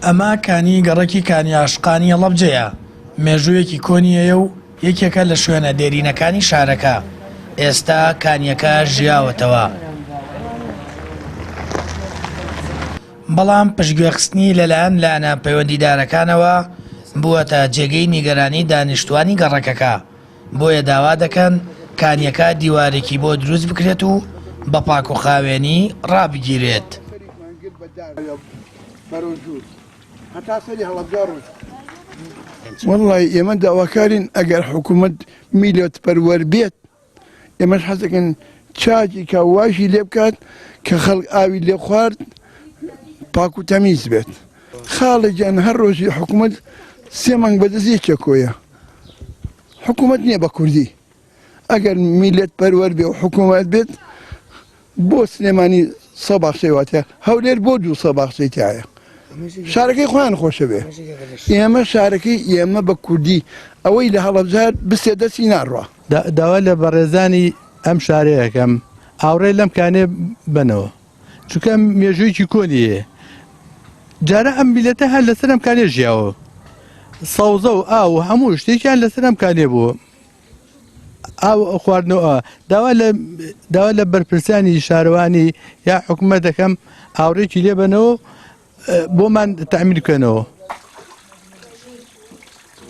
ئەمە کانی گەڕێکی کانی عاشقانی هەڵەبجەیە، مێژوویەکی کۆنیەیە و یەکێکە لە شوێنە دێرینەکانی شارەکە. ئێستا کانیەکە ژیاوەتەوە، بەڵام پشتگوێخستنی لەلایەن لایەنە پەیوەندیدارەکانەوە بووەتە جێگەی نیگەرانی دانیشتوانی گەڕەکەکە. بۆیە داوا دەکەن کانیەکە دیوارێکی بۆ دروست بکرێت و بە پاک و خاوێنی ڕابگیرێت. والله ئێمە داواکارین ئەگەر حکوومەت میلۆت پەروەەر بێت، ئێمەش حەزەکەن چاکی کاواشی لێ بکات کە خەڵک ئاوی لێ خوارد پاک و تەمیز بێت. خاڵێکیان هەر ڕۆژی حکوومەت 3 مانگ بەدەستێکە کۆیە، حکوومەت نییە بە کوردی. ئەگەر میلەت پەروەەر بێ و حکوومەت بێت بۆ سلێمانی سەباخچەی واتە هەولێر بۆ 200 باخچەی تایە. شارەکەی خۆیان خۆشە بێ، ئێمە شارەکەی ئێمە بە کوردی ئەوەی لە هەڵەبجار بستێ دەستی ناڕوە. داوا لە بەڕێزانی ئەم شارەیەکەم ئاوڕێ لەم کانێ بنەوە، چونکە مێژوویەکی کۆنیە. جارە ئەم میلەتە هەر لەسەر ئەم کانێ ژیاوە، سەوزە و ئاو و هەموو شتێکیان لەسەر ئەم کانێ بووە. ئاو خواردنەوە داوا لە بەرپرسانی شارەوانی یا حکوومەتەکەم ئاوڕێکی لێ بنەوە بۆمان تەعمیر بکەنەوە.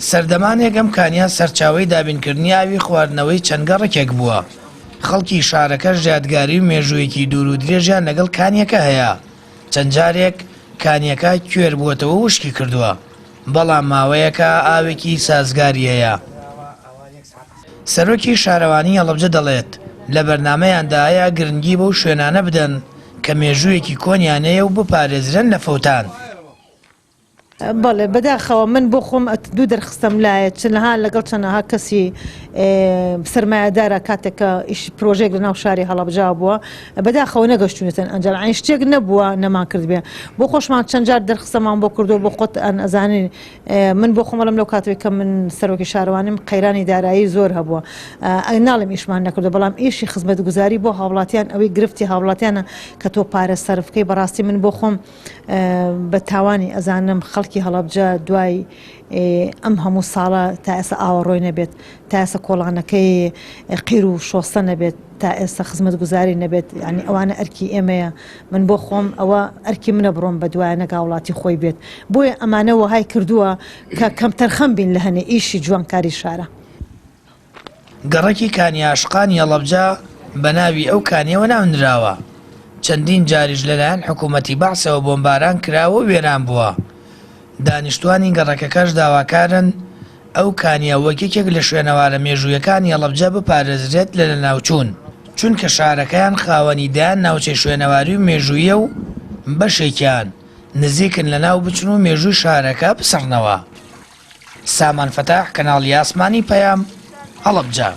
سەردەمانێک ئەم کانیا سەرچاوەی دابینکردنی ئاوی خواردنەوەی چەند گەڕێکێک بووە. خەڵکی شارەکە ژادگاری و مێژوویەکی دوور و درێژیان لەگەڵ کانیەکە هەیە. چەند جارێک کانیەکە کوێر بووەتەوە وشکی کردووە، بەڵام ماوەیەکە ئاوێکی سازگاری هەیە. سەرۆکی شارەوانی هەڵەبجە دەڵێت لە بەرنامەیاندا هەیە گرنگی بەو شوێنانە بدەن کە مێژوویەکی کۆنیانەیە و بپارێزرن لە فەوتان. بەڵێ بەداخەوە من بۆ خۆم دوو دەرخستەم لایە چنەها لەگەڵ چەندەها کەسی سەرمایەدارە کاتێکە ئیش پرۆژێک لە ناو شاری هەڵەبجا بووە، بەداخەوە نەگەشتونێتن ئەنجال عین شتێک نەبووە نەمان کرد بێ. بۆ خۆشمان چەند جار دەرخستەمان بۆ کردو بۆ خۆت ئەزانین. من بۆ خۆمەڵم لەو کاتێک کە من سەرۆکی شارەوانیم قەیرانی دارایی زۆر هەبووە، ناڵم ئیشمان نەکردو، بەڵام ئیشی خزمەتگوزاری بۆ هاوڵاتیان ئەوەی گرفتی هاوڵاتیانە کە تۆ پارە سەرفکەی. بەڕاستی من بۆ خۆم بە تاوانی ئەزانم خەڵکی هەڵەبجە دوای ئەم هەموو ساڵە تا ئێستا ئاوەڕۆی نەبێت، تا ئێستا کۆڵانەکەی قیر و شۆستە نەبێت، تا ئێستا خزمەتگوزاری نەبێت. ینی ئەوانە ئەرکی ئێمەیە. من بۆ خۆم ئەوە ئەرکی منە بڕۆم بە دوایە نەگا وڵاتی خۆی بێت. بۆیە ئەمانە وهای کردووە کە کەم تەرخەم بین لە هەنێ ئیشی جوانکاری شارە. گەڕێکی کانی عاشقانی هەڵەبجە بە ناوی ئەو کانیەوە ناونراوە. چەندین جاریش لەلایەن حکوومەتی بەعسەوە بۆمباران کراوە و وێران بووە. دانیشتوانی گەڕەکەکەش داواکارن ئەو کانیە وەکێکێک لە شوێنەوارە مێژوویەکانی هەڵەبجە بپارێزرێت لە ناوچوون، چونکە شارەکەیان خاوەنیدایان ناوچەی شوێنەواری و مێژوویە و بەشێکیان نزیکن لە ناو بچن و مێژووی شارەکە بسڕنەوە. سامان فەتاح، کەناڵی ئاسمانی پەیام، هەڵەبجە.